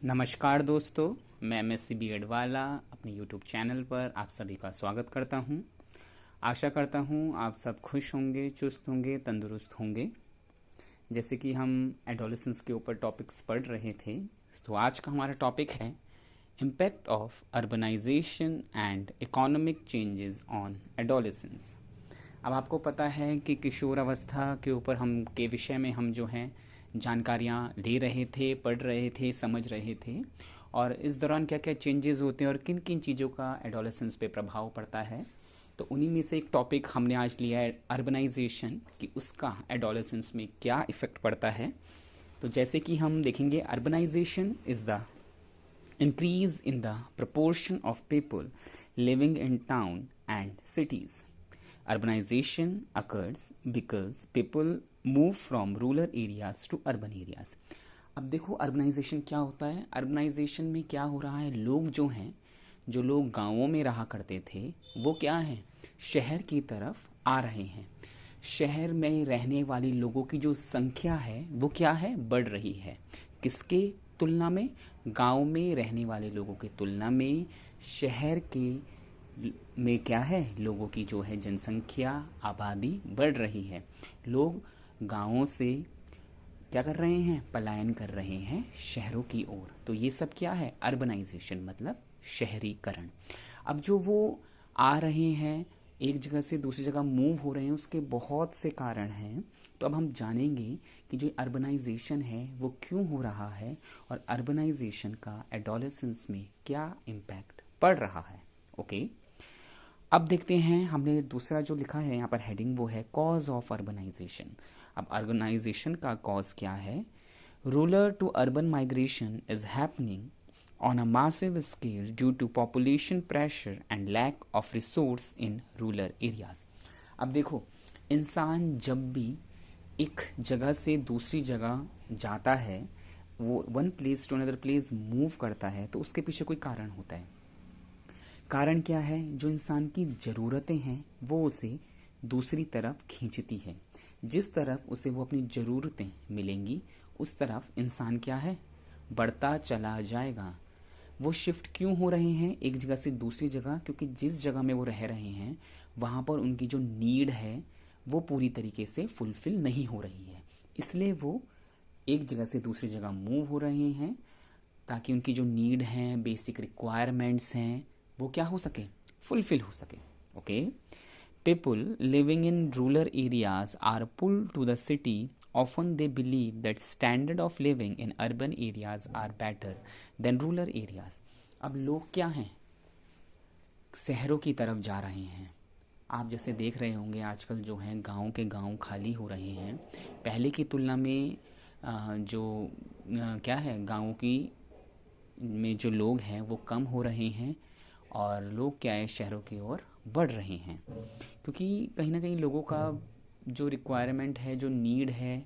नमस्कार दोस्तों, मैं एमएससी बीएड वाला अपने यूट्यूब चैनल पर आप सभी का स्वागत करता हूं। आशा करता हूं आप सब खुश होंगे, चुस्त होंगे, तंदुरुस्त होंगे। जैसे कि हम एडोलेसेंस के ऊपर टॉपिक्स पढ़ रहे थे, तो आज का हमारा टॉपिक है impact of urbanisation and economic changes on adolescence. अब आपको पता है कि किशोर अवस्था के ऊपर हम के विषय में हम जो हैं जानकारियाँ ले रहे थे, पढ़ रहे थे, समझ रहे थे, और इस दौरान क्या क्या चेंजेस होते हैं और किन किन चीज़ों का एडोलेसेंस पे प्रभाव पड़ता है। तो उन्हीं में से एक टॉपिक हमने आज लिया है अर्बनाइजेशन, कि उसका एडोलेसेंस में क्या इफ़ेक्ट पड़ता है। तो जैसे कि हम देखेंगे, urbanisation is the increase in the proportion of people living in town and cities. Urbanization occurs because people move from rural areas to urban areas. अब देखो अर्बनाइजेशन क्या होता है। अर्बनाइजेशन में क्या हो रहा है, लोग जो हैं, जो लोग गांवों में रहा करते थे, वो क्या हैं, शहर की तरफ आ रहे हैं। शहर में रहने वाली लोगों की जो संख्या है वो क्या है, बढ़ रही है। किसके तुलना में? गांव में रहने वाले लोगों की तुलना में शहर के में क्या है, लोगों की जो है जनसंख्या, आबादी बढ़ रही है। लोग गांवों से क्या कर रहे हैं, पलायन कर रहे हैं शहरों की ओर। तो ये सब क्या है, अर्बनाइजेशन मतलब शहरीकरण। अब जो वो आ रहे हैं, एक जगह से दूसरी जगह मूव हो रहे हैं, उसके बहुत से कारण हैं। तो अब हम जानेंगे कि जो अर्बनाइजेशन है वो क्यों हो रहा है और अर्बनाइजेशन का एडोलेसेंस में क्या इम्पैक्ट पड़ रहा है। ओके, अब देखते हैं, हमने दूसरा जो लिखा है यहाँ पर हेडिंग, वो है कॉज ऑफ अर्बनाइजेशन। अब अर्बनाइजेशन का कॉज क्या है? Rural to urban migration is happening on a massive scale due to population pressure and lack of resource in rural areas. अब देखो, इंसान जब भी एक जगह से दूसरी जगह जाता है, वो one place to another place move करता है, तो उसके पीछे कोई कारण होता है। कारण क्या है? जो इंसान की ज़रूरतें हैं वो उसे दूसरी तरफ खींचती है। जिस तरफ उसे वो अपनी ज़रूरतें मिलेंगी उस तरफ इंसान क्या है, बढ़ता चला जाएगा। वो शिफ्ट क्यों हो रहे हैं एक जगह से दूसरी जगह? क्योंकि जिस जगह में वो रह रहे हैं वहाँ पर उनकी जो नीड है वो पूरी तरीके से फुलफिल नहीं हो रही है, इसलिए वो एक जगह से दूसरी जगह मूव हो रहे हैं ताकि उनकी जो नीड हैं, बेसिक रिक्वायरमेंट्स हैं, वो क्या हो सके, फुलफिल हो सके। Okay, people living in rural areas are pulled to the city. Often they believe that standard of living in urban areas are better than rural areas. अब लोग क्या हैं, शहरों की तरफ जा रहे हैं। आप जैसे देख रहे होंगे आजकल जो हैं गांव के गांव खाली हो रहे हैं। पहले की तुलना में क्या है, गांवों की में जो लोग हैं वो कम हो रहे हैं और लोग क्या है, शहरों की ओर बढ़ रहे हैं। क्योंकि कहीं ना कहीं लोगों का जो रिक्वायरमेंट है, जो नीड है,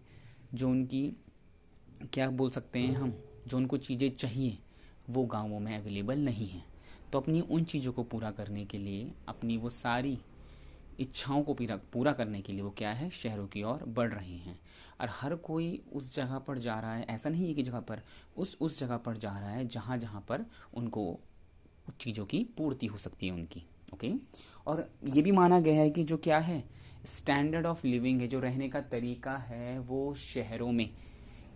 जो उनकी क्या बोल सकते हैं हम, जो उनको चीज़ें चाहिए वो गांवों में अवेलेबल नहीं है। तो अपनी उन चीज़ों को पूरा करने के लिए, अपनी वो सारी इच्छाओं को पूरा करने के लिए वो क्या है, शहरों की ओर बढ़ रहे हैं। और हर कोई उस जगह पर जा रहा है, ऐसा नहीं है कि जगह पर उस जगह पर जा रहा है जहाँ जहाँ पर उनको चीज़ों की पूर्ति हो सकती है उनकी। ओके, और ये भी माना गया है कि जो क्या है, स्टैंडर्ड ऑफ लिविंग है, जो रहने का तरीका है, वो शहरों में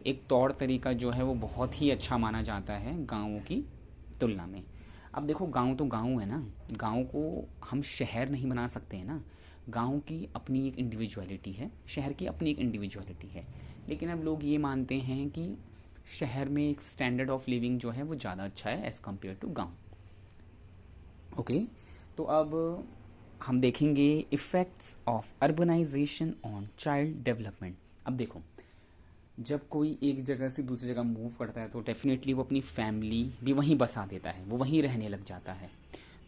एक तौर तरीका जो है वो बहुत ही अच्छा माना जाता है गाँवों की तुलना में। अब देखो, गांव तो गांव है ना, गांव को हम शहर नहीं बना सकते हैं ना। गांव की अपनी एक इंडिविजुअलिटी है, शहर की अपनी एक इंडिविजुअलिटी है। लेकिन अब लोग ये मानते हैं कि शहर में एक स्टैंडर्ड ऑफ लिविंग जो है वो ज़्यादा अच्छा है एज़ कम्पेयर टू गांव। ओके, तो अब हम देखेंगे effects of urbanisation on child development. अब देखो, जब कोई एक जगह से दूसरी जगह मूव करता है तो डेफिनेटली वो अपनी फैमिली भी वहीं बसा देता है, वो वहीं रहने लग जाता है।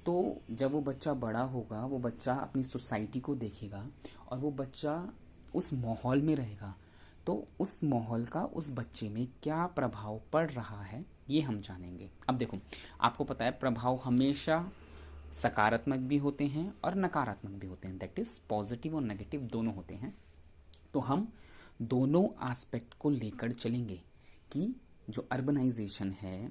तो जब वो बच्चा बड़ा होगा, वो बच्चा अपनी सोसाइटी को देखेगा और वो बच्चा उस माहौल में रहेगा, तो उस माहौल का उस बच्चे में क्या प्रभाव पड़ रहा है ये हम जानेंगे। अब देखो, आपको पता है प्रभाव हमेशा सकारात्मक भी होते हैं और नकारात्मक भी होते हैं, दैट इज़ पॉजिटिव और नेगेटिव दोनों होते हैं। तो हम दोनों एस्पेक्ट को लेकर चलेंगे कि जो अर्बनाइजेशन है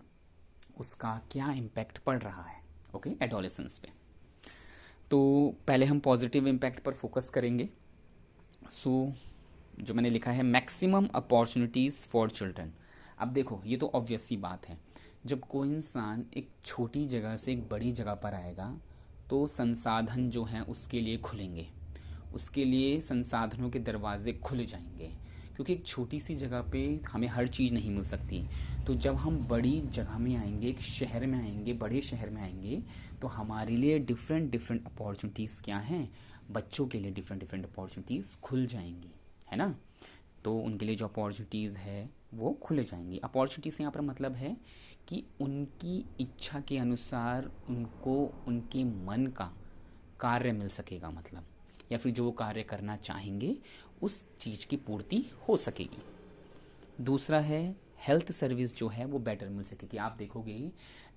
उसका क्या इम्पैक्ट पड़ रहा है, ओके, एडोलेसेंस पे। तो पहले हम पॉजिटिव इम्पैक्ट पर फोकस करेंगे। सो जो मैंने लिखा है, मैक्सिमम अपॉर्चुनिटीज़ फॉर चिल्ड्रन। अब देखो, ये तो ऑब्वियस सी बात है, जब कोई इंसान एक छोटी जगह से एक बड़ी जगह पर आएगा तो संसाधन जो हैं उसके लिए खुलेंगे, उसके लिए संसाधनों के दरवाजे खुल जाएंगे, क्योंकि एक छोटी सी जगह पे हमें हर चीज़ नहीं मिल सकती। तो जब हम बड़ी जगह में आएंगे, एक शहर में आएंगे, बड़े शहर में आएंगे, तो हमारे लिए डिफरेंट डिफरेंट अपॉर्चुनिटीज़ क्या हैं, बच्चों के लिए डिफरेंट डिफरेंट अपॉर्चुनिटीज़ खुल जाएंगी, है ना। तो उनके लिए जो अपॉर्चुनिटीज़ है वो खुले जाएंगी। अपॉर्चुनिटी से यहाँ पर मतलब है कि उनकी इच्छा के अनुसार उनको उनके मन का कार्य मिल सकेगा, मतलब, या फिर जो वो कार्य करना चाहेंगे उस चीज़ की पूर्ति हो सकेगी। दूसरा है, हेल्थ सर्विस जो है वो बेटर मिल सकेगी। आप देखोगे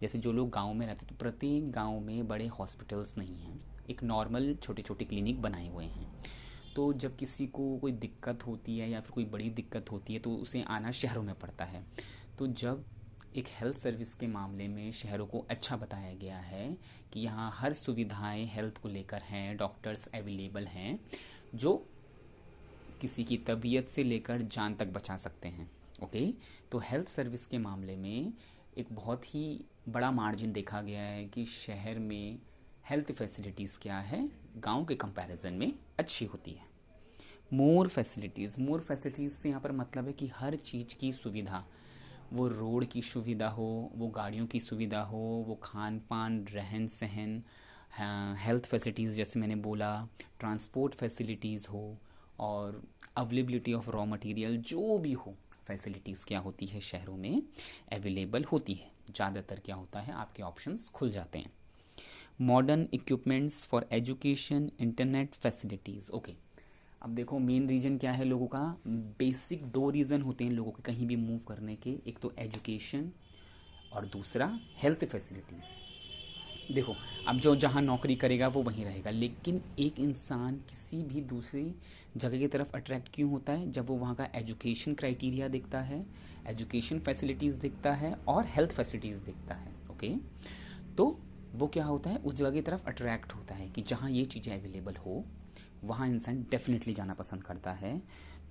जैसे जो लोग गांव में रहते हैं तो प्रत्येक गांव में बड़े हॉस्पिटल्स नहीं हैं, एक नॉर्मल छोटे छोटे क्लिनिक बनाए हुए हैं। तो जब किसी को कोई दिक्कत होती है या फिर कोई बड़ी दिक्कत होती है तो उसे आना शहरों में पड़ता है। तो जब एक हेल्थ सर्विस के मामले में शहरों को अच्छा बताया गया है कि यहाँ हर सुविधाएं हेल्थ को लेकर हैं, डॉक्टर्स अवेलेबल हैं जो किसी की तबीयत से लेकर जान तक बचा सकते हैं, ओके। तो हेल्थ सर्विस के मामले में एक बहुत ही बड़ा मार्जिन देखा गया है कि शहर में हेल्थ फैसिलिटीज़ क्या है, गांव के कंपैरिजन में अच्छी होती है। मोर फैसिलिटीज़ से यहाँ पर मतलब है कि हर चीज़ की सुविधा, वो रोड की सुविधा हो, वो गाड़ियों की सुविधा हो, वो खान पान रहन सहन, हेल्थ फैसिलिटीज़ जैसे मैंने बोला, ट्रांसपोर्ट फैसिलिटीज़ हो, और अवेलेबिलिटी ऑफ रॉ मटेरियल, जो भी हो फैसिलिटीज़ क्या होती है शहरों में अवेलेबल होती है। ज़्यादातर क्या होता है, आपके ऑप्शंस खुल जाते हैं। Modern equipments for education, internet facilities, okay. अब देखो, मेन रीज़न क्या है लोगों का, बेसिक दो रीज़न होते हैं लोगों के कहीं भी मूव करने के, एक तो एजुकेशन और दूसरा हेल्थ फैसिलिटीज़। देखो, अब जो जहाँ नौकरी करेगा वो वहीं रहेगा, लेकिन एक इंसान किसी भी दूसरी जगह की तरफ अट्रैक्ट क्यों होता है, जब वो वहाँ का एजुकेशन क्राइटेरिया देखता है, एजुकेशन फैसिलिटीज़ देखता है और हेल्थ फैसिलिटीज़ देखता है, ओके। तो वो क्या होता है, उस जगह की तरफ अट्रैक्ट होता है कि जहाँ ये चीज़ें अवेलेबल हो वहाँ इंसान डेफिनेटली जाना पसंद करता है।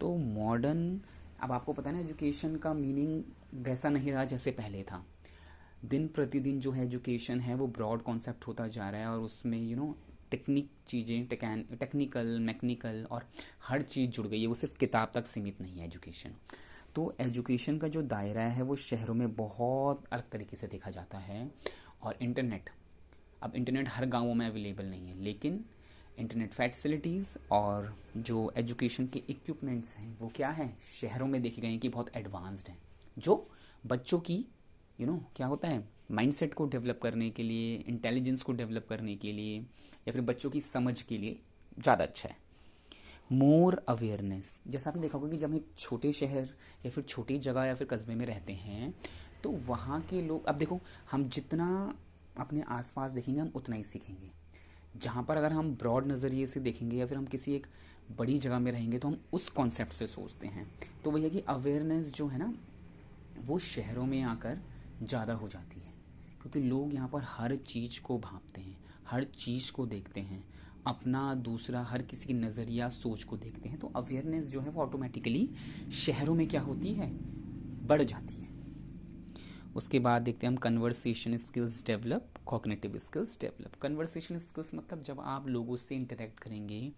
तो मॉडर्न, अब आपको पता है ना, एजुकेशन का मीनिंग वैसा नहीं रहा जैसे पहले था। दिन प्रतिदिन जो है एजुकेशन है वो ब्रॉड कॉन्सेप्ट होता जा रहा है, और उसमें टेक्निक चीज़ें, टेक्निकल मैकेनिकल और हर चीज़ जुड़ गई है, वो सिर्फ किताब तक सीमित नहीं है एजुकेशन। तो एजुकेशन का जो दायरा है वो शहरों में बहुत अलग तरीके से देखा जाता है। और इंटरनेट, अब इंटरनेट हर गाँवों में अवेलेबल नहीं है, लेकिन इंटरनेट फैसिलिटीज़ और जो एजुकेशन के इक्विपमेंट्स हैं वो क्या हैं, शहरों में देखे गए हैं कि बहुत एडवांस्ड हैं, जो बच्चों की क्या होता है, माइंडसेट को डेवलप करने के लिए, इंटेलिजेंस को डेवलप करने के लिए, या फिर बच्चों की समझ के लिए ज़्यादा अच्छा है। मोर अवेयरनेस, जैसा आपने देखा होगा कि जब हम एक छोटे शहर या फिर छोटी जगह या फिर कस्बे में रहते हैं तो वहाँ के लोग, अब देखो, हम जितना अपने आसपास देखेंगे हम उतना ही सीखेंगे। जहाँ पर अगर हम ब्रॉड नज़रिए से देखेंगे या फिर हम किसी एक बड़ी जगह में रहेंगे तो हम उस कॉन्सेप्ट से सोचते हैं। तो वही है कि अवेयरनेस जो है ना वो शहरों में आकर ज़्यादा हो जाती है, क्योंकि लोग यहाँ पर हर चीज़ को भांपते हैं, हर चीज़ को देखते हैं, अपना दूसरा हर किसी की नज़रिया सोच को देखते हैं। तो अवेयरनेस जो है वो ऑटोमेटिकली शहरों में क्या होती है, बढ़ जाती है। उसके बाद देखते हैं हम conversation skills develop, cognitive skills develop. Conversation skills मतलब जब आप लोगों से इंटरेक्ट करेंगे,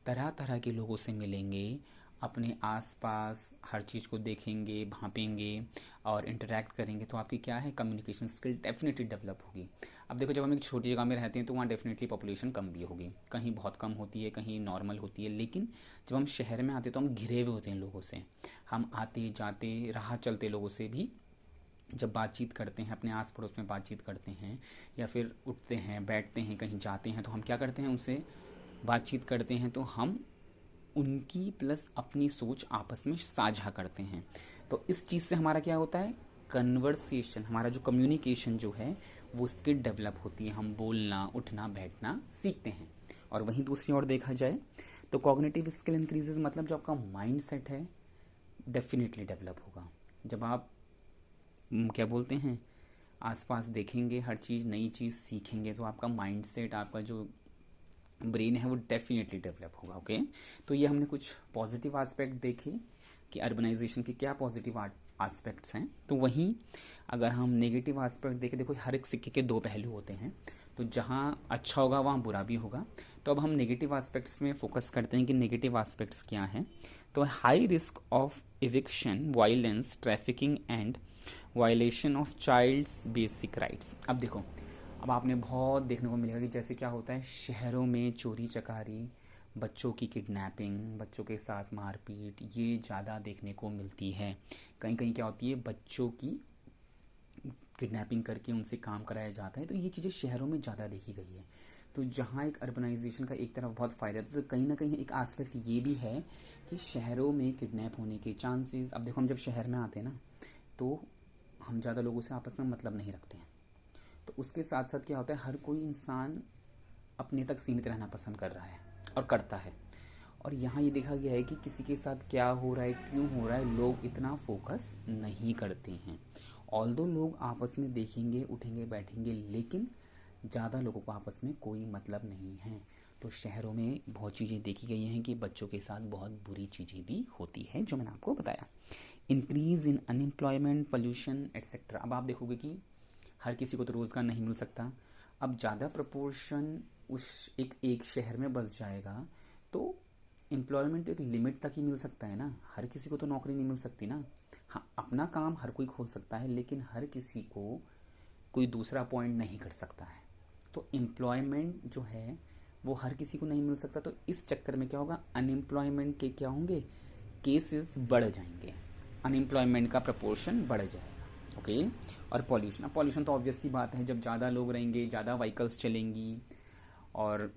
तरह तरह के लोगों से मिलेंगे, अपने आसपास हर चीज़ को देखेंगे, भांपेंगे और इंटरेक्ट करेंगे, तो आपकी क्या है, कम्युनिकेशन स्किल डेफिनेटली डेवलप होगी। अब देखो, जब हम एक छोटी जगह में रहते हैं तो वहाँ डेफिनेटली पॉपुलेशन कम भी होगी, कहीं बहुत कम होती है, कहीं नॉर्मल होती है, लेकिन जब हम शहर में आते हैं तो हम घिरे हुए होते हैं लोगों से। हम आते जाते राह चलते लोगों से भी जब बातचीत करते हैं, अपने आस पड़ोस में बातचीत करते हैं, या फिर उठते हैं, बैठते हैं, कहीं जाते हैं, तो हम क्या करते हैं, उनसे बातचीत करते हैं, तो हम उनकी प्लस अपनी सोच आपस में साझा करते हैं। तो इस चीज़ से हमारा क्या होता है, कन्वर्सेशन, हमारा जो कम्युनिकेशन जो है वो स्किल डेवलप होती है, हम बोलना, उठना, बैठना सीखते हैं। और वहीं दूसरी ओर देखा जाए तो कॉग्निटिव स्किल इंक्रीजेज, मतलब जो आपका माइंड सेट है डेफिनेटली डेवलप होगा। जब आप क्या बोलते हैं, आसपास देखेंगे, हर चीज़ नई चीज़ सीखेंगे, तो आपका माइंडसेट, आपका जो ब्रेन है वो डेफिनेटली डेवलप होगा। ओके, तो ये हमने कुछ पॉजिटिव एस्पेक्ट देखे कि अर्बनाइजेशन के क्या पॉजिटिव एस्पेक्ट्स हैं। तो वहीं अगर हम नेगेटिव एस्पेक्ट देखें, देखो हर एक सिक्के के दो पहलू होते हैं, तो जहाँ अच्छा होगा वहाँ बुरा भी होगा। तो अब हम नेगेटिव एस्पेक्ट्स में फोकस करते हैं कि नेगेटिव एस्पेक्ट्स क्या हैं। तो high risk of eviction, violence, trafficking and violation of child's basic rights. अब देखो, अब आपने बहुत देखने को मिलेगा कि जैसे क्या होता है शहरों में, चोरी चकारी, बच्चों की किडनैपिंग, बच्चों के साथ मारपीट, ये ज़्यादा देखने को मिलती है। कहीं कहीं क्या होती है, बच्चों की किडनैपिंग करके उनसे काम कराया जाता है। तो ये चीज़ें शहरों में ज़्यादा देखी गई है। तो जहाँ एक अर्बनाइजेशन का एक तरफ बहुत फ़ायदा था, तो कहीं ना कहीं एक एस्पेक्ट ये भी है कि शहरों में किडनैप होने के चांसेस। अब देखो, हम जब शहर में आते हैं ना, तो हम ज़्यादा लोगों से आपस में मतलब नहीं रखते हैं। तो उसके साथ साथ क्या होता है, हर कोई इंसान अपने तक सीमित रहना पसंद कर रहा है और करता है। और यहाँ ये देखा गया है कि किसी के साथ क्या हो रहा है, क्यों हो रहा है, लोग इतना फोकस नहीं करते हैं। ऑल्दो लोग आपस में देखेंगे, उठेंगे, बैठेंगे, लेकिन ज़्यादा लोगों को आपस में कोई मतलब नहीं है। तो शहरों में बहुत चीज़ें देखी गई हैं कि बच्चों के साथ बहुत बुरी चीज़ें भी होती हैं, जो मैंने आपको बताया। Increase in unemployment, pollution etcetera. अब आप देखोगे कि हर किसी को तो रोज़गार नहीं मिल सकता। अब ज़्यादा प्रपोर्शन उस एक शहर में बस जाएगा, तो एम्प्लॉयमेंट एक लिमिट तक ही मिल सकता है ना। हर किसी को तो नौकरी नहीं मिल सकती ना। हाँ, अपना काम हर कोई खोल सकता है, लेकिन हर किसी को कोई दूसरा पॉइंट नहीं कर सकता है। तो एम्प्लॉयमेंट जो है वो हर किसी को नहीं मिल सकता। तो इस चक्कर में क्या होगा, अनएम्प्लॉयमेंट के क्या होंगे, केसेस बढ़ जाएंगे, अनएम्प्लॉयमेंट का प्रपोर्शन बढ़ जाएगा। ओके, और पॉल्यूशन, अब पॉल्यूशन तो ऑब्वियस सी बात है, जब ज़्यादा लोग रहेंगे, ज़्यादा व्हीकल्स चलेंगी, और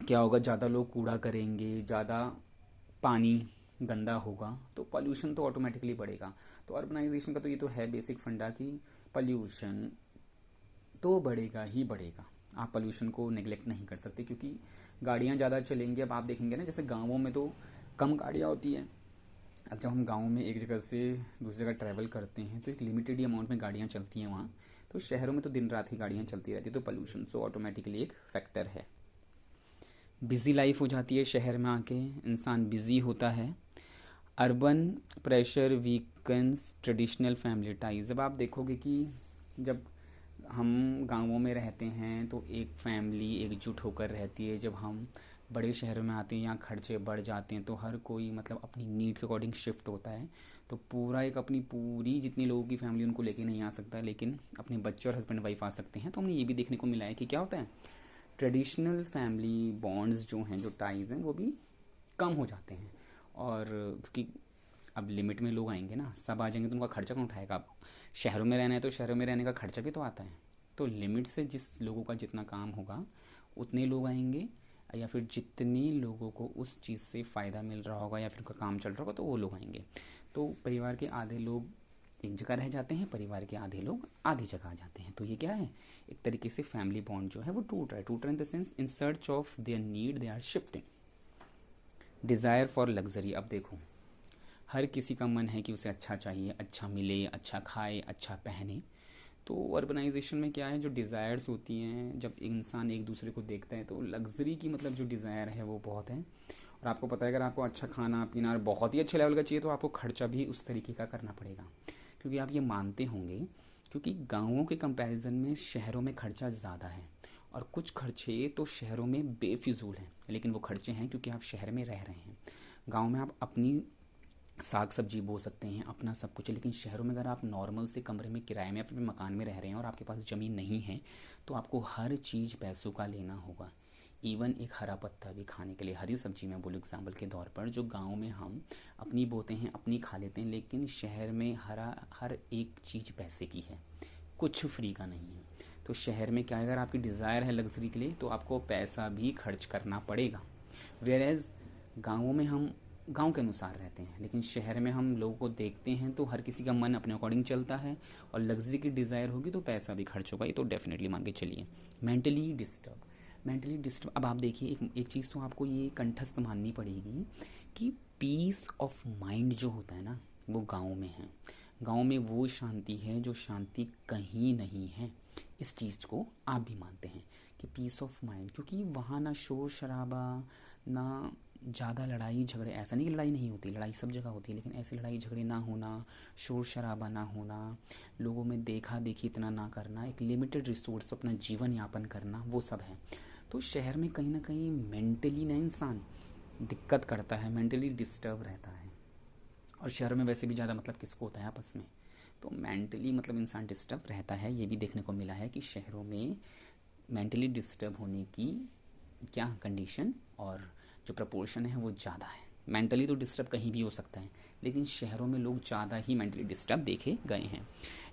क्या होगा, ज़्यादा लोग कूड़ा करेंगे, ज़्यादा पानी गंदा होगा, तो पॉल्यूशन तो ऑटोमेटिकली बढ़ेगा। तो अर्बनाइजेशन का तो ये तो है बेसिक फंडा कि पॉल्यूशन तो बढ़ेगा ही बढ़ेगा। आप पोल्यूशन को नेग्लेक्ट नहीं कर सकते, क्योंकि गाड़ियाँ ज़्यादा चलेंगी। अब आप देखेंगे ना, जैसे गाँवों में तो कम गाड़ियाँ होती हैं। अब जब हम गाँव में एक जगह से दूसरी जगह ट्रैवल करते हैं, तो एक लिमिटेड ही अमाउंट में गाड़ियाँ चलती हैं वहाँ। तो शहरों में तो दिन रात ही गाड़ियाँ चलती रहती है, तो पोल्यूशन तो ऑटोमेटिकली एक फैक्टर है। बिज़ी लाइफ हो जाती है, शहर में आके इंसान बिज़ी होता है। Urban pressure weakens traditional family ties. अब आप देखोगे कि जब हम गांवों में रहते हैं तो एक फैमिली एकजुट होकर रहती है। जब हम बड़े शहरों में आते हैं, यहाँ खर्चे बढ़ जाते हैं, तो हर कोई मतलब अपनी नीड के अकॉर्डिंग शिफ्ट होता है। तो पूरा एक अपनी पूरी जितनी लोगों की फैमिली उनको लेके नहीं आ सकता, लेकिन अपने बच्चे और हस्बैंड वाइफ आ सकते हैं। तो हमने ये भी देखने को मिला है कि क्या होता है, ट्रेडिशनल फैमिली बॉन्ड्स जो हैं, जो टाइज हैं, वो भी कम हो जाते हैं। और क्योंकि अब लिमिट में लोग आएंगे ना, सब आ जाएंगे, तो उनका खर्चा कौन उठाएगा। अब शहरों में रहना है तो शहरों में रहने का खर्चा भी तो आता है। तो लिमिट से जिस लोगों का जितना काम होगा उतने लोग आएंगे, या फिर जितने लोगों को उस चीज़ से फ़ायदा मिल रहा होगा या फिर उनका काम चल रहा होगा, तो वो लोग आएंगे। तो परिवार के आधे लोग एक जगह रह जाते हैं, परिवार के आधे लोग आधी जगह आ जाते हैं। तो ये क्या है, एक तरीके से फैमिली बॉन्ड जो है वो टूट रहा है। टूट रहा है in the sense, in search of their need they are shifting. Desire for luxury. अब देखो, हर किसी का मन है कि उसे अच्छा चाहिए, अच्छा मिले, अच्छा खाए, अच्छा पहने। तो अर्बनाइजेशन में क्या है, जो डिज़ायर्स होती हैं, जब इंसान एक दूसरे को देखता है, तो लग्जरी की मतलब जो डिज़ायर है वो बहुत है। और आपको पता है, अगर आपको अच्छा खाना पीना और बहुत ही अच्छे लेवल का चाहिए, तो आपको खर्चा भी उस तरीके का करना पड़ेगा। क्योंकि आप ये मानते होंगे, क्योंकि गाँवों के कंपैरिजन में शहरों में खर्चा ज़्यादा है। और कुछ खर्चे तो शहरों में बेफिजूल हैं, लेकिन वो खर्चे हैं क्योंकि आप शहर में रह रहे हैं। गाँव में आप अपनी साग सब्जी बो सकते हैं, अपना सब कुछ है। लेकिन शहरों में अगर आप नॉर्मल से कमरे में किराए में या फिर मकान में रह रहे हैं और आपके पास ज़मीन नहीं है, तो आपको हर चीज़ पैसों का लेना होगा। इवन एक हरा पत्ता भी खाने के लिए, हरी सब्जी मैं बोलूँ एग्जाम्पल के तौर पर, जो गांव में हम अपनी बोते हैं, अपनी खा लेते हैं, लेकिन शहर में हर एक चीज़ पैसे की है, कुछ फ्री का नहीं है। तो शहर में क्या है, अगर आपकी डिज़ायर है लग्जरी के लिए, तो आपको पैसा भी खर्च करना पड़ेगा। वेयर एज गाँवों में हम गांव के अनुसार रहते हैं, लेकिन शहर में हम लोगों को देखते हैं तो हर किसी का मन अपने अकॉर्डिंग चलता है, और लग्जरी की डिज़ायर होगी तो पैसा भी खर्च होगा। ये तो डेफिनेटली मान के चलिए। मेंटली डिस्टर्ब, अब आप देखिए, एक चीज़ तो आपको ये कंठस्थ माननी पड़ेगी कि पीस ऑफ माइंड जो होता है ना, वो गाँव में है। गांव में वो शांति है जो शांति कहीं नहीं है। इस चीज़ को आप भी मानते हैं कि पीस ऑफ माइंड, क्योंकि वहाँ ना शोर शराबा, ना ज़्यादा लड़ाई झगड़े। ऐसा नहीं कि लड़ाई नहीं होती, लड़ाई सब जगह होती है, लेकिन ऐसे लड़ाई झगड़े ना होना, शोर शराबा ना होना, लोगों में देखा देखी इतना ना करना, एक लिमिटेड रिसोर्स अपना जीवन यापन करना, वो सब है। तो शहर में कहीं ना कहीं मेंटली ना इंसान दिक्कत करता है, मेंटली डिस्टर्ब रहता है। और शहर में वैसे भी ज़्यादा मतलब किसको होता है आपस में, तो मेंटली मतलब इंसान डिस्टर्ब रहता है। ये भी देखने को मिला है कि शहरों में मेंटली डिस्टर्ब होने की क्या कंडीशन और जो प्रपोर्शन है वो ज़्यादा है। मेंटली तो डिस्टर्ब कहीं भी हो सकता है, लेकिन शहरों में लोग ज़्यादा ही मेंटली डिस्टर्ब देखे गए हैं।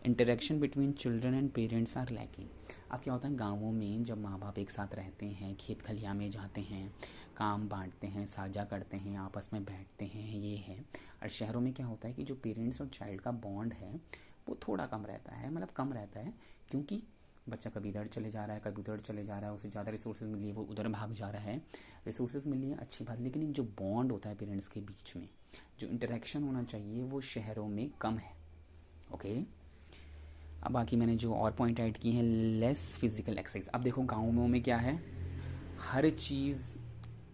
Interaction between children and parents are lacking. अब क्या होता है, गाँवों में जब माँ बाप एक साथ रहते हैं, खेत खलिया में जाते हैं, काम बांटते हैं, साझा करते हैं, आपस में बैठते हैं, ये है। और शहरों में क्या होता है कि जो पेरेंट्स और चाइल्ड का बॉन्ड है वो थोड़ा कम रहता है, मतलब कम रहता है, क्योंकि बच्चा कभी इधर चले जा रहा है, कभी उधर चले जा रहा है, उसे ज़्यादा रिसोर्सेज मिल रही है, वो उधर भाग जा रहा है। रिसोर्सेज मिल रही है, अच्छी बात, लेकिन एक जो बॉन्ड होता है पेरेंट्स के बीच में, जो इंटरेक्शन होना चाहिए, वो शहरों में कम है। ओके, अब बाकी मैंने जो और पॉइंट ऐड किए हैं, लेस फिजिकल एक्सरसाइज। अब देखो गाँवों में क्या है, हर चीज़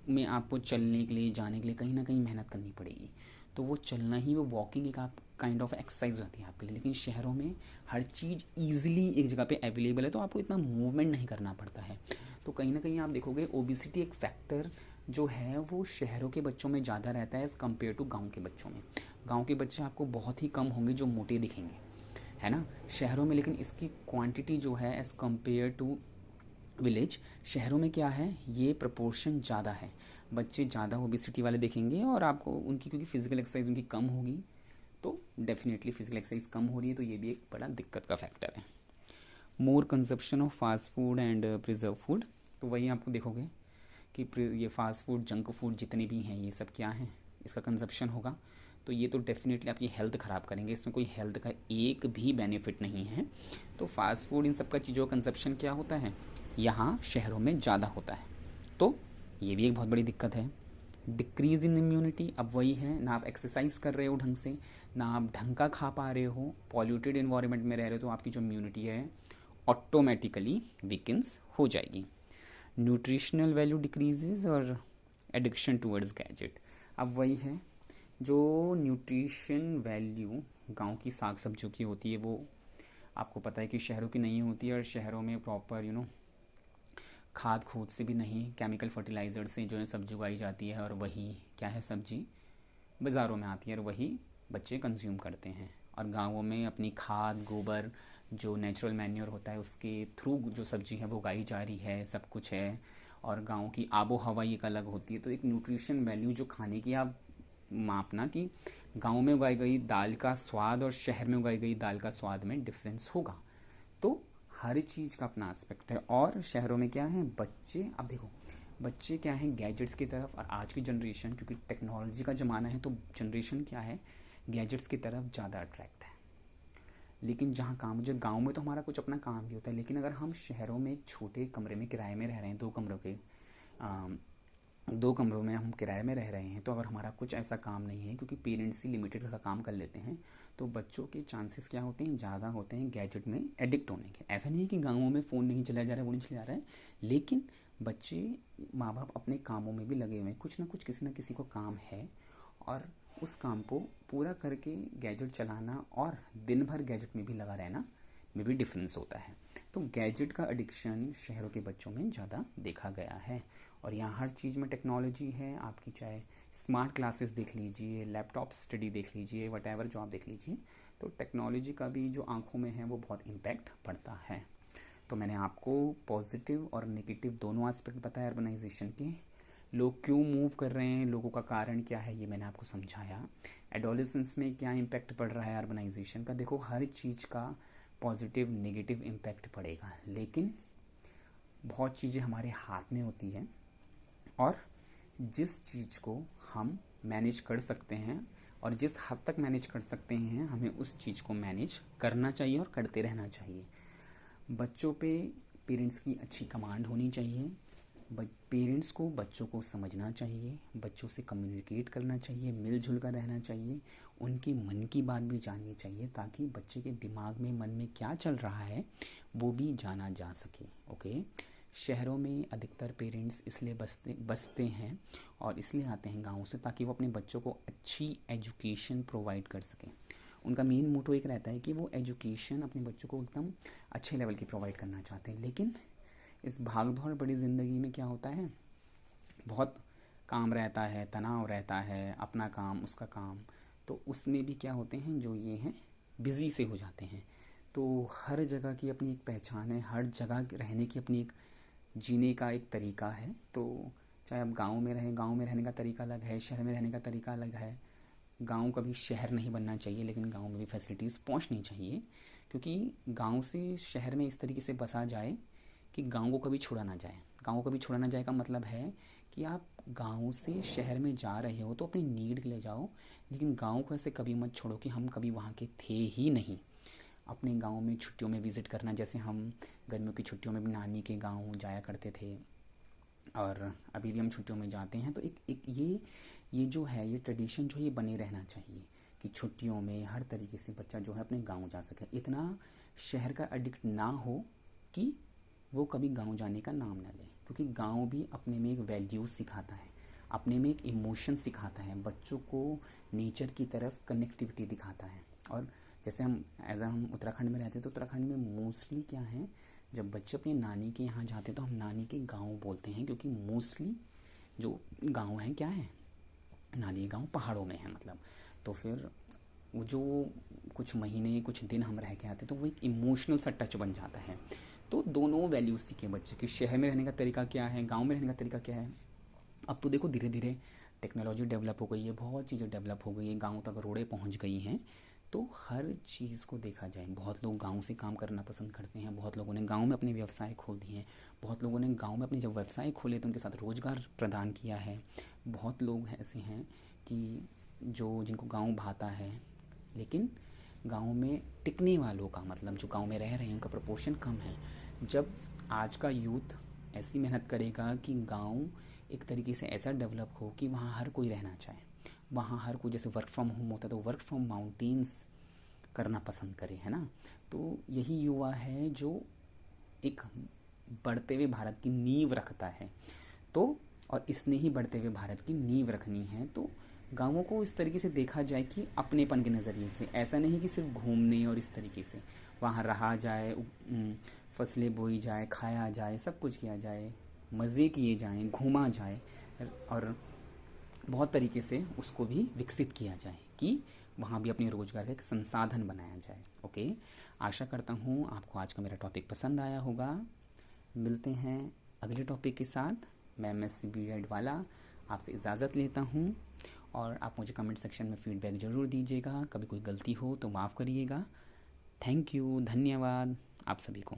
में आपको चलने के लिए, जाने के लिए कहीं ना कहीं मेहनत करनी पड़ेगी, तो वो चलना ही, वो वॉकिंग एक आप काइंड ऑफ एक्सरसाइज होती है आपके लिए। लेकिन शहरों में हर चीज़ ईजिली एक जगह पे अवेलेबल है, तो आपको इतना मूवमेंट नहीं करना पड़ता है। तो कहीं ना कहीं आप देखोगे ओबिसिटी एक फैक्टर जो है वो शहरों के बच्चों में ज़्यादा रहता है एज़ कम्पेयर टू गाँव के बच्चों में। गाँव के बच्चे आपको बहुत ही कम होंगे जो मोटे दिखेंगे, है ना, शहरों में। लेकिन इसकी क्वांटिटी जो है एज़ कम्पेयर टू विलेज, शहरों में क्या है, ये प्रपोर्शन ज़्यादा है, बच्चे ज़्यादा ओबिसिटी वाले देखेंगे। और आपको उनकी, क्योंकि फिजिकल एक्सरसाइज उनकी कम होगी, तो डेफिनेटली फिजिकल एक्सरसाइज कम हो रही है, तो ये भी एक बड़ा दिक्कत का फैक्टर है। More consumption of fast food and preserve food, तो वही आपको देखोगे कि ये फास्ट फूड, जंक फूड जितने भी हैं, ये सब क्या है, इसका कंजप्शन होगा, तो ये तो डेफिनेटली आपकी हेल्थ ख़राब करेंगे, इसमें कोई हेल्थ का एक भी बेनिफिट नहीं है। तो फास्ट फूड, इन सब का चीज़ों का कंजप्शन क्या होता है, यहाँ शहरों में ज़्यादा होता है, तो ये भी एक बहुत बड़ी दिक्कत है। डिक्रीज़ इन इम्यूनिटी, अब वही है, ना आप एक्सरसाइज कर रहे हो ढंग से, ना आप ढंग का खा पा रहे हो, पॉल्यूटेड इन्वायरमेंट में रह रहे हो, तो आपकी जो इम्यूनिटी है ऑटोमेटिकली वीकन्स हो जाएगी। न्यूट्रिशनल वैल्यू डिक्रीजेज और एडिक्शन टूवर्ड्स गैजेट, अब वही है, जो न्यूट्रिशन वैल्यू गांव की साग सब्जियों की होती है वो आपको पता है कि शहरों की नहीं होती है। और शहरों में प्रॉपर खाद खूद से भी नहीं, केमिकल फर्टिलाइज़र से जो है सब्जी उगाई जाती है, और वही क्या है, सब्जी बाज़ारों में आती है और वही बच्चे कंज्यूम करते हैं। और गाँवों में अपनी खाद, गोबर, जो नेचुरल मैन्योर होता है, उसके थ्रू जो सब्जी है वो उगाई जा रही है, सब कुछ है। और गाँव की आबो हवा एक अलग होती है, तो एक न्यूट्रिशन वैल्यू जो खाने की आप मापना कि गाँव में उगाई गई दाल का स्वाद और शहर में उगाई गई दाल का स्वाद में डिफरेंस होगा। तो हर चीज़ का अपना एस्पेक्ट है। और शहरों में क्या है, बच्चे, अब देखो बच्चे क्या है गैजेट्स की तरफ, और आज की जनरेशन, क्योंकि टेक्नोलॉजी का ज़माना है, तो जनरेशन क्या है गैजेट्स की तरफ ज़्यादा अट्रैक्ट है। लेकिन जहाँ काम, जो गाँव में तो हमारा कुछ अपना काम भी होता है, लेकिन अगर हम शहरों में एक छोटे कमरे में किराए में रह रहे हैं, दो कमरों में हम किराए में रह रहे हैं, तो अगर हमारा कुछ ऐसा काम नहीं है, क्योंकि पेरेंट्स ही लिमिटेड का काम कर लेते हैं, तो बच्चों के चांसेस क्या होते हैं, ज़्यादा होते हैं गैजेट में एडिक्ट होने के। ऐसा नहीं है कि गाँवों में फ़ोन नहीं चलाया जा रहा है, वो नहीं चला रहा है, लेकिन बच्चे, माँ बाप अपने कामों में भी लगे हुए हैं, कुछ ना कुछ किसी ना किसी को काम है, और उस काम को पूरा करके गैजेट चलाना और दिन भर गैजेट में भी लगा रहना में भी डिफरेंस होता है। तो गैजेट का एडिक्शन शहरों के बच्चों में ज़्यादा देखा गया है। और यहाँ हर चीज़ में टेक्नोलॉजी है, आपकी चाहे स्मार्ट क्लासेस देख लीजिए, लैपटॉप स्टडी देख लीजिए, वटेवर जो आप देख लीजिए, तो टेक्नोलॉजी का भी जो आंखों में है वो बहुत इम्पैक्ट पड़ता है। तो मैंने आपको पॉजिटिव और नेगेटिव दोनों एस्पेक्ट बताया अर्बनाइजेशन के, लोग क्यों मूव कर रहे हैं, लोगों का कारण क्या है, ये मैंने आपको समझाया। एडोलेसेंस में क्या इम्पैक्ट पड़ रहा है अर्बनाइजेशन का, देखो हर चीज़ का पॉजिटिव नेगेटिव इम्पैक्ट पड़ेगा, लेकिन बहुत चीज़ें हमारे हाथ में होती हैं, और जिस चीज़ को हम मैनेज कर सकते हैं और जिस हद तक मैनेज कर सकते हैं, हमें उस चीज़ को मैनेज करना चाहिए और करते रहना चाहिए। बच्चों पे पेरेंट्स की अच्छी कमांड होनी चाहिए, पेरेंट्स को बच्चों को समझना चाहिए, बच्चों से कम्युनिकेट करना चाहिए, मिलजुल कर रहना चाहिए, उनके मन की बात भी जाननी चाहिए ताकि बच्चे के दिमाग में, मन में क्या चल रहा है वो भी जाना जा सके। ओके। शहरों में अधिकतर पेरेंट्स इसलिए बसते हैं और इसलिए आते हैं गाँव से ताकि वो अपने बच्चों को अच्छी एजुकेशन प्रोवाइड कर सकें। उनका मेन मोटो एक रहता है कि वो एजुकेशन अपने बच्चों को एकदम अच्छे लेवल की प्रोवाइड करना चाहते हैं। लेकिन इस भाग दौड़ बड़ी ज़िंदगी में क्या होता है, बहुत काम रहता है, तनाव रहता है, अपना काम उसका काम, तो उसमें भी क्या होते हैं जो ये हैं बिज़ी से हो जाते हैं। तो हर जगह की अपनी एक पहचान है, हर जगह रहने की अपनी एक जीने का एक तरीका है। तो चाहे आप गांव में रहें, गांव में रहने का तरीका अलग है, शहर में रहने का तरीका अलग है। गांव कभी शहर नहीं बनना चाहिए, लेकिन गांव में भी फैसिलिटीज़ पहुंचनी चाहिए, क्योंकि गांव से शहर में इस तरीके से बसा जाए कि गांव को कभी छोड़ा ना जाए। गांव को कभी छोड़ा ना जाए का मतलब है कि आप गांव से शहर में जा रहे हो तो अपनी नीड के लिए जाओ, लेकिन गांव को ऐसे कभी मत छोड़ो कि हम कभी वहाँ के थे ही नहीं। अपने गांव में छुट्टियों में विज़िट करना, जैसे हम गर्मियों की छुट्टियों में भी नानी के गांव जाया करते थे और अभी भी हम छुट्टियों में जाते हैं। तो एक ये जो है, ये ट्रेडिशन जो ये बने रहना चाहिए कि छुट्टियों में हर तरीके से बच्चा जो है अपने गांव जा सके, इतना शहर का एडिक्ट ना हो कि वो कभी गांव जाने का नाम ना ले। क्योंकि गांव भी अपने में एक वैल्यूज़ सिखाता है, अपने में एक इमोशन सिखाता है, बच्चों को नेचर की तरफ कनेक्टिविटी दिखाता है। और जैसे हम उत्तराखंड में रहते हैं, तो उत्तराखंड में मोस्टली क्या है, जब बच्चे अपने नानी के यहाँ जाते हैं तो हम नानी के गांव बोलते हैं, क्योंकि मोस्टली जो गांव हैं क्या है, नानी गांव पहाड़ों में है मतलब। तो फिर वो जो कुछ महीने कुछ दिन हम रह के आते हैं तो वो एक इमोशनल सा टच बन जाता है। तो दोनों वैल्यूज़ सीखे बच्चे कि शहर में रहने का तरीका क्या है, गांव में रहने का तरीका क्या है। अब तो देखो धीरे धीरे टेक्नोलॉजी डेवलप हो गई है, बहुत चीज़ें डेवलप हो गई है, गांव तक रोडें पहुंच गई हैं। तो हर चीज़ को देखा जाए, बहुत लोग गांव से काम करना पसंद करते हैं, बहुत लोगों ने गांव में अपने व्यवसाय खोल दिए हैं, बहुत लोगों ने गांव में अपने जब व्यवसाय खोले तो उनके साथ रोज़गार प्रदान किया है। बहुत लोग ऐसे हैं कि जिनको गांव भाता है, लेकिन गांव में टिकने वालों का मतलब जो गांव में रह रहे हैं उनका प्रपोर्शन कम है। जब आज का यूथ ऐसी मेहनत करेगा कि गांव एक तरीके से ऐसा डेवलप हो कि वहाँ हर कोई रहना चाहे, वहाँ हर कोई, जैसे वर्क फ्रॉम होम होता है तो वर्क फ्रॉम माउंटेन्स करना पसंद करे, है ना। तो यही युवा है जो एक बढ़ते हुए भारत की नींव रखता है। तो और इसने ही बढ़ते हुए भारत की नींव रखनी है। तो गाँवों को इस तरीके से देखा जाए कि अपनेपन के नज़रिए से, ऐसा नहीं कि सिर्फ घूमने और इस तरीके से वहाँ रहा जाए, फसलें बोई जाए, खाया जाए, सब कुछ किया जाए, मज़े किए जाएं, घूमा जाए और बहुत तरीके से उसको भी विकसित किया जाए कि वहाँ भी अपने रोज़गार का एक संसाधन बनाया जाए। ओके, आशा करता हूँ आपको आज का मेरा टॉपिक पसंद आया होगा। मिलते हैं अगले टॉपिक के साथ। मैं एमएससी बीएड वाला आपसे इजाज़त लेता हूँ और आप मुझे कमेंट सेक्शन में फ़ीडबैक ज़रूर दीजिएगा। कभी कोई गलती हो तो माफ़ करिएगा। थैंक यू, धन्यवाद आप सभी को।